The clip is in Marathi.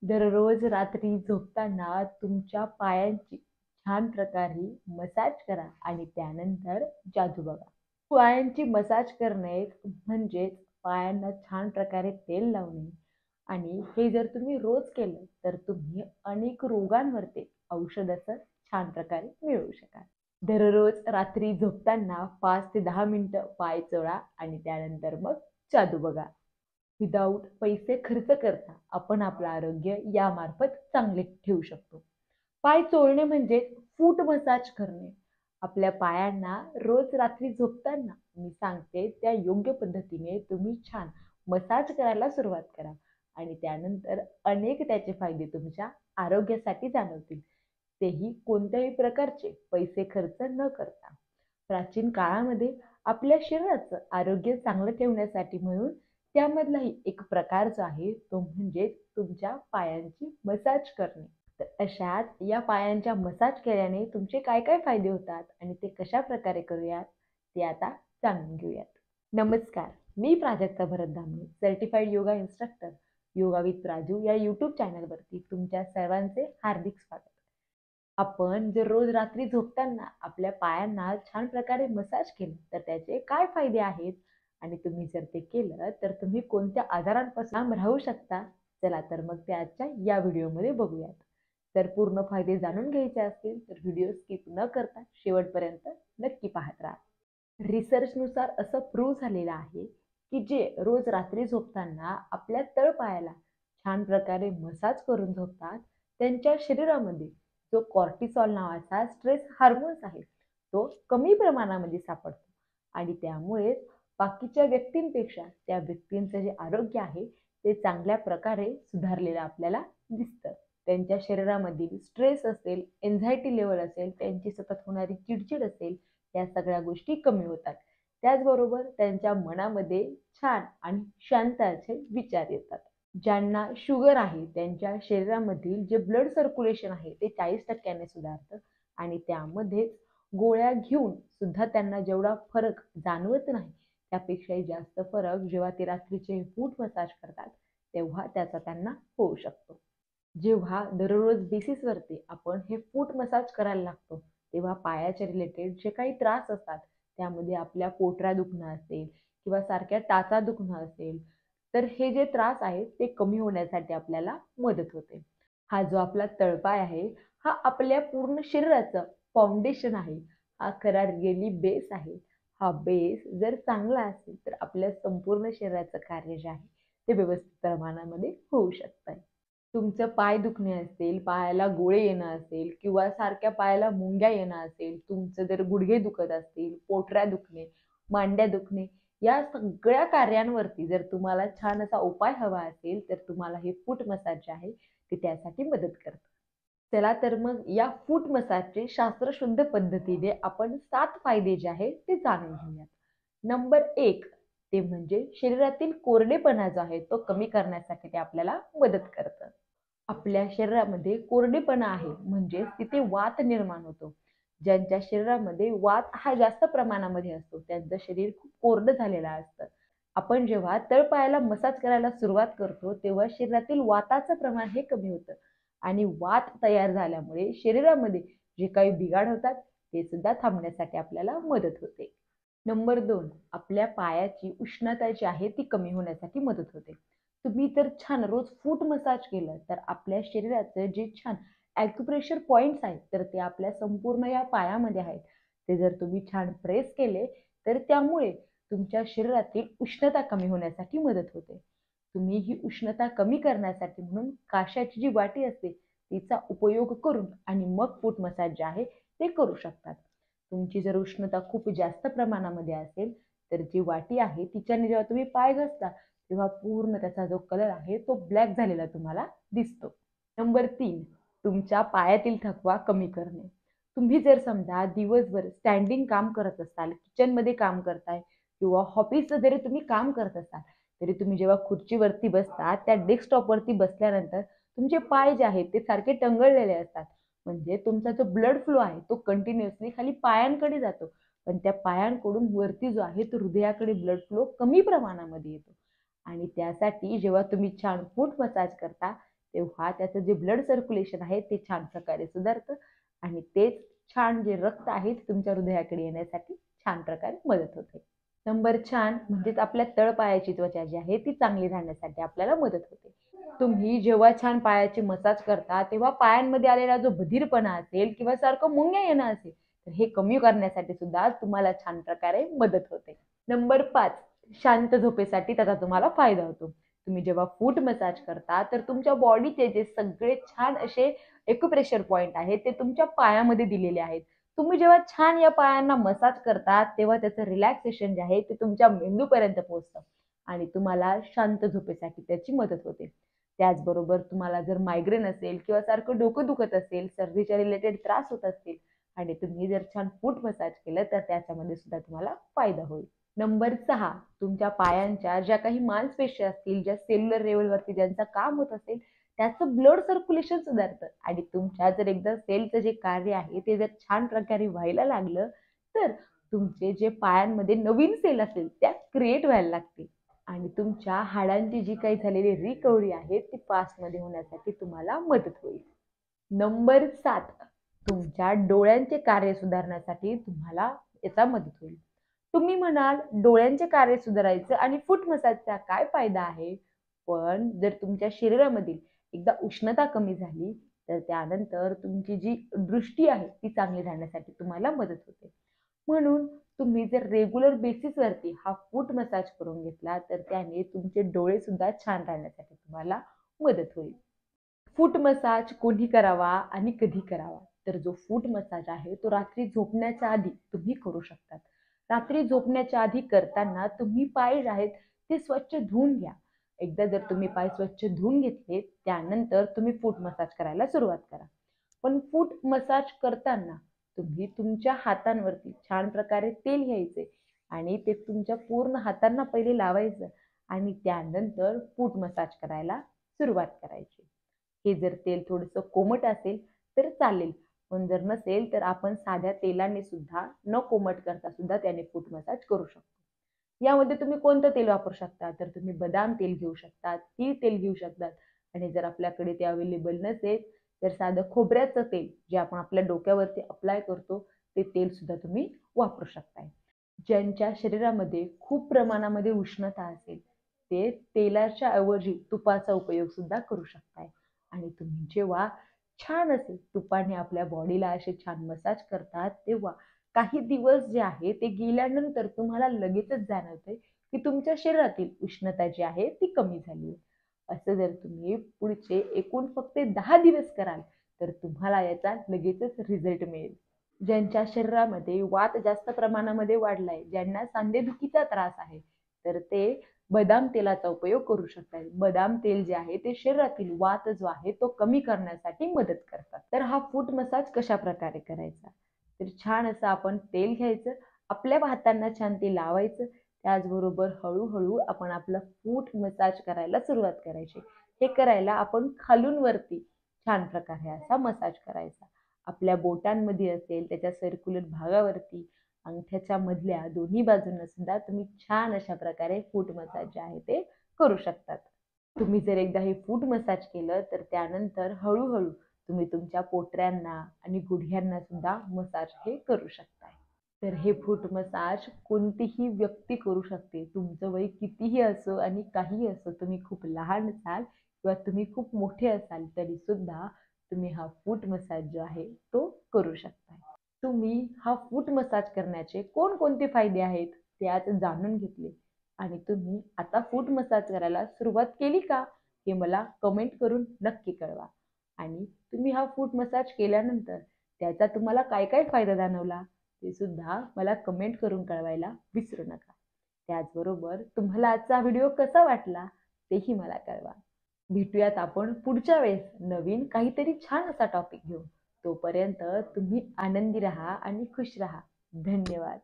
दररोज रात्री झोपताना तुमच्या पायांची छान प्रकारे मसाज करा आणि त्यानंतर जादू बघा. पायांची मसाज करणे म्हणजेच पायांना छान प्रकारे तेल लावणे आणि हे जर तुम्ही रोज केलं तर तुम्ही अनेक रोगांवरती औषधाचं छान प्रकारे मिळवू शकाल. दररोज रात्री झोपताना 5 ते 10 मिनिटं पाय चोळा आणि त्यानंतर मग जादू बघा. विदाऊट पैसे खर्च करता आपण आपलं आरोग्य यामार्फत चांगले ठेवू शकतो. पाय चोळणे म्हणजे फूट मसाज करणे. आपल्या पायांना रोज रात्री झोपताना मी सांगते त्या योग्य पद्धतीने तुम्ही छान मसाज करायला सुरुवात करा आणि त्यानंतर अनेक त्याचे फायदे तुमच्या आरोग्यासाठी जाणवतील. तेही कोणत्याही प्रकारचे पैसे खर्च न करता. प्राचीन काळामध्ये आपल्या शरीराचं आरोग्य चांगलं ठेवण्यासाठी म्हणून त्यामधलाही एक प्रकार जो आहे तो म्हणजे तुमच्या पायांची मसाज करणे. तर अशाच या पायांच्या मसाज केल्याने तुमचे काय काय फायदे होतात आणि ते कशा प्रकारे करूयात ते आता जाणून घेऊयात. नमस्कार, मी Prajakta Bharat Dhamane, certified yoga instructor, yoga with Raju या यूट्यूब चॅनलवरती तुमच्या सर्वांचे हार्दिक स्वागत. आपण जर रोज रात्री झोपताना आपल्या पायांना छान प्रकारे मसाज केलं तर त्याचे काय फायदे आहेत आणि तुम्ही जर ते केलं तर तुम्ही कोणत्या आजारांपासून लांब राहू शकता. चला तर मग ते आजच्या या व्हिडिओमध्ये बघूयात. तर पूर्ण फायदे जाणून घ्यायचे असतील तर व्हिडिओ स्किप न करता शेवटपर्यंत नक्की पाहत राहा. रिसर्चनुसार असं प्रूव्ह झालेलं आहे की जे रोज रात्री झोपताना आपल्या तळपायाला छान प्रकारे मसाज करून झोपतात त्यांच्या शरीरामध्ये जो कॉर्टिसॉल नावाचा स्ट्रेस हार्मोन्स आहे तो कमी प्रमाणामध्ये सापडतो आणि त्यामुळे बाकीच्या व्यक्तींपेक्षा त्या व्यक्तींचं जे आरोग्य आहे ते चांगल्या प्रकारे सुधारलेलं आपल्याला दिसतं. त्यांच्या शरीरामधील स्ट्रेस असेल, एन्झायटी लेवल असेल, त्यांची सतत होणारी चिडचिड असेल, या सगळ्या गोष्टी कमी होतात. त्याचबरोबर त्यांच्या मनामध्ये छान आणि शांत असे विचार येतात. ज्यांना शुगर आहे त्यांच्या शरीरामधील जे ब्लड सर्क्युलेशन आहे ते 40% सुधारतं आणि त्यामध्ये गोळ्या घेऊन सुद्धा त्यांना जेवढा फरक जाणवत नाही त्यापेक्षाही जास्त फरक जेव्हा ते रात्रीचे फूट मसाज करतात तेव्हा त्याचा त्यांना होऊ शकतो. जेव्हा दररोज बेसिसवरती आपण हे फूट मसाज करायला लागतो तेव्हा पायाच्या रिलेटेड जे काही त्रास असतात त्यामध्ये आपल्या पोटऱ्या दुखणं असेल किंवा सारख्या टाचा दुखणं असेल तर हे जे त्रास आहेत ते कमी होण्यासाठी आपल्याला मदत होते. हा जो आपला तळपाय आहे हा आपल्या पूर्ण शरीराचं फाउंडेशन आहे. हा खरा रिअली बेस आहे. हा बेस जर चांगला असेल तर आपल्या संपूर्ण शरीराचं कार्य जे आहे ते व्यवस्थित प्रमाणामध्ये होऊ शकतं. तुमचं पाय दुखणे असेल, पायाला गोळे येणं असेल किंवा सारख्या पायाला मुंग्या येणं असेल, तुमचं जर गुडघे दुखत असतील, पोटऱ्या दुखणे, मांड्या दुखणे, या सगळ्या कार्यांवरती जर तुम्हाला छान असा उपाय हवा असेल तर तुम्हाला हे फूट मसाज जे आहे ते त्यासाठी मदत करतं. चला तर मग या फूट मसाजचे शास्त्रशुद्ध पद्धतीने आपण 7 फायदे जे आहेत ते जाणून घेऊयात. नंबर 1 ते म्हणजे शरीरातील कोरडेपणा जो आहे तो कमी करण्यासाठी ते आपल्याला मदत करतं. आपल्या शरीरामध्ये कोरडेपणा आहे म्हणजे तिथे वात निर्माण होतो. ज्यांच्या शरीरामध्ये वात हा जास्त प्रमाणामध्ये असतो त्यांचं शरीर खूप कोरडं झालेलं असतं. आपण जेव्हा तळपायाला मसाज करायला सुरुवात करतो तेव्हा शरीरातील वाताचं प्रमाण हे कमी होतं आणि वात तयार झाल्यामुळे शरीरामध्ये जे काही बिघाड होतात ते सुद्धा थांबण्यासाठी आपल्याला मदत होते. नंबर 2 आपल्या पायाची उष्णता जी आहे ती कमी होण्यासाठी मदत होते. तुम्ही जर छान रोज फूट मसाज केलं तर आपल्या शरीराचं जे छान ॲक्युप्रेशर पॉइंट्स आहेत तर ते आपल्या संपूर्ण या पायामध्ये आहेत. ते जर तुम्ही छान प्रेस केले तर त्यामुळे तुमच्या शरीरातील उष्णता कमी होण्यासाठी मदत होते. तुम्ही ही उष्णता कमी करण्यासाठी म्हणून काशाची जी वाटी असते तिचा उपयोग करून आणि मग फूट मसाज जे आहे ते करू शकतात. तुमची जर उष्णता खूप जास्त प्रमाणामध्ये असेल तर जी वाटी आहे तिच्याने जेव्हा तुम्ही पाय घासता तेव्हा पूर्ण त्याचा जो कलर आहे तो ब्लॅक झालेला तुम्हाला दिसतो. नंबर 3 तुमच्या पायातील थकवा कमी करणे. तुम्ही जर समजा दिवसभर स्टँडिंग काम करत असाल, किचनमध्ये काम करताय किंवा ऑफिसचं जरी तुम्ही काम करत असाल तरी तुम्ही जेव्हा खुर्चीवरती बसता त्या डेस्कटॉपवरती बसल्यानंतर तुमचे पाय जे आहेत ते सारखे टंगळलेले असतात. म्हणजे तुमचा जो ब्लड फ्लो आहे तो कंटिन्युअसली खाली पायांकडे जातो पण त्या पायांकडून वरती जो आहे तो हृदयाकडे ब्लड फ्लो कमी प्रमाणामध्ये येतो आणि त्यासाठी जेव्हा तुम्ही छान फूट मसाज करता तेव्हा त्याचं जे ब्लड सर्क्युलेशन आहे ते छान प्रकारे सुधारतं आणि तेच छान जे रक्त आहे ते तुमच्या हृदयाकडे येण्यासाठी छान प्रकारे मदत होते. नंबर छान म्हणजेच आपल्या तळपायाची त्वचा जी आहे ती चांगली राहण्यासाठी आपल्याला मदत होते. तुम्ही जेव्हा छान पायाची मसाज करता तेव्हा पायांमध्ये आलेला जो बधीरपणा असेल किंवा सारखं मुंग्या येणं असेल तर हे कमी करण्यासाठी सुद्धा तुम्हाला छान प्रकारे मदत होते. नंबर 5, शांत झोपेसाठी त्याचा तुम्हाला फायदा होतो. तुम्ही जेव्हा फूट मसाज करता तर तुमच्या बॉडीचे जे सगळे छान असे एक्युप्रेशर पॉइंट आहेत ते तुमच्या पायामध्ये दिलेले आहेत. तुम्ही जेव्हा छान या पायांना मसाज करता तेव्हा त्याचं रिलॅक्सेशन जे आहे ते तुमच्या मेंदूपर्यंत पोहोचतं आणि तुम्हाला शांत झोपेसाठी त्याची मदत होते. त्याचबरोबर तुम्हाला जर मायग्रेन असेल किंवा सारखं डोकं दुखत असेल, सर्दीच्या रिलेटेड त्रास होत असतील आणि तुम्ही जर छान फूट मसाज केलं तर त्याच्यामध्ये सुद्धा तुम्हाला फायदा होईल. नंबर 6, तुमच्या पायांच्या ज्या काही मांसपेशी असतील, ज्या सेल्युलर लेव्हलवरती ज्यांचं काम होत असेल, त्याचं ब्लड सर्क्युलेशन सुधारतं आणि तुमच्या जर एकदा सेलचं जे कार्य आहे ते जर छान प्रकारे व्हायला लागलं, तर तुमचे जे पायांमध्ये नवीन सेल असेल त्या क्रिएट व्हायला लागतील आणि तुमच्या हाडांची जी काही झालेली रिकव्हरी आहे ती फास्टमध्ये होण्यासाठी तुम्हाला मदत होईल. नंबर 7, तुमच्या डोळ्यांचे कार्य सुधारण्यासाठी तुम्हाला याचा मदत होईल. तुम्ही म्हणाल डोळ्यांचे कार्य सुधारायचं आणि फूट मसाजचा काय फायदा आहे? पण जर तुमच्या शरीरामधील एकदा उष्णता कमी झाली, तर त्यानंतर तुमची जी दृष्टी आहे ती चांगली राहण्यासाठी तुम्हाला मदत होते. म्हणून तुम्ही जर रेग्युलर बेसिसवरती हा फूट मसाज करून घेतला, तर त्याने तुमचे डोळे सुद्धा छान राहण्यासाठी तुम्हाला मदत होईल. फूट मसाज कोणी करावा आणि कधी करावा? तर जो फूट मसाज आहे तो रात्री झोपण्याच्या आधी तुम्ही करू शकतात. रात्री झोपण्याच्या आधी करताना तुम्ही पाय जे आहेत ते स्वच्छ धुवून घ्या. एकदा जर तुम्ही पाय स्वच्छ धुवून घेतले, त्यानंतर तुम्ही फूट मसाज करायला सुरुवात करा. पण फूट मसाज करताना तुम्ही तुमच्या हातांवरती छान प्रकारे तेल घ्यायचे आणि ते तुमच्या पूर्ण हातांना पहिले लावायचं आणि त्यानंतर फूट मसाज करायला सुरुवात करायची. हे जर तेल थोडंसं कोमट असेल तर चालेल, पण जर नसेल तर आपण साध्या तेलाने सुद्धा न कोमट करता सुद्धा त्याने फूट मसाज करू शकतो. यामध्ये तुम्ही कोणतं तेल वापरू शकता? तर तुम्ही बदाम तेल घेऊ शकतात, तीळ तेल घेऊ शकतात आणि जर आपल्याकडे ते अवेलेबल नसेल तर साधं खोबऱ्याचं तेल जे आपण आपल्या डोक्यावरती अप्लाय करतो ते तेल सुद्धा तुम्ही वापरू शकताय. ज्यांच्या शरीरामध्ये खूप प्रमाणामध्ये उष्णता असेल ते तेलाच्या ऐवजी तुपाचा उपयोग सुद्धा करू शकताय आणि तुम्ही जेव्हा छान असे तुपाने आपल्या बॉडीला असे छान मसाज करतात तेव्हा काही दिवस जे आहे ते गेल्यानंतर तुम्हाला लगेचच जाणवते की तुमच्या शरीरातील उष्णता जी आहे ती कमी झाली आहे. असं जर तुम्ही पुढचे एकूण फक्त 10 दिवस कराल तर तुम्हाला याचा लगेचच रिझल्ट मिळेल. ज्यांच्या शरीरामध्ये वात जास्त प्रमाणामध्ये वाढलाय, ज्यांना सांधेदुखीचा त्रास आहे, तर ते बदाम तेलाचा उपयोग करू शकतात. बदाम तेल जे आहे ते शरीरातील वात जो आहे तो कमी करण्यासाठी मदत करतात. तर हा फूट मसाज कशा प्रकारे करायचा? तर छान असं आपण तेल घ्यायचं, आपल्या हातांना छान ते लावायचं. त्याचबरोबर हळूहळू आपण आपला फूट मसाज करायला सुरुवात करायची. हे करायला आपण खालून वरती छान प्रकारे असा मसाज करायचा. आपल्या बोटांमध्ये असेल त्याच्या सर्क्युलर भागावरती, अंगठ्याच्या मधल्या दोन्ही बाजूंना सुद्धा तुम्ही छान अशा प्रकारे फूट मसाज जे आहे ते करू शकतात. तुम्ही जर एकदा हे फूट मसाज केलं तर त्यानंतर हळूहळू तुम्ही तुमच्या पोटऱ्यांना आणि गुडघ्यांना सुद्धा मसाज हे करू शकताय. तर हे फूट मसाज कोणतीही व्यक्ती करू शकते. तुमचं वय कितीही असो आणि काहीही असो, तुम्ही खूप लहान असाल किंवा तुम्ही खूप मोठे असाल तरी सुद्धा तुम्ही हा फूट मसाज जो आहे तो करू शकता. तुम्ही हा फूट मसाज करण्याचे कोणकोणते फायदे आहेत ते आज जाणून घेतले आणि तुम्ही आता फूट मसाज करायला सुरुवात केली का हे मला कमेंट करून नक्की कळवा. आणि तुम्ही हा फूट मसाज केल्यानंतर त्याचा तुम्हाला काय काय फायदा जाणवला ते सुद्धा मला कमेंट करून कळवायला विसरू नका. त्याचबरोबर तुम्हाला आजचा व्हिडिओ कसा वाटला तेही मला कळवा. भेटूयात आपण पुढच्या वेळेस नवीन काहीतरी छान असा टॉपिक घेऊन. तोपर्यंत तुम्ही आनंदी राहा आणि खुश राहा. धन्यवाद.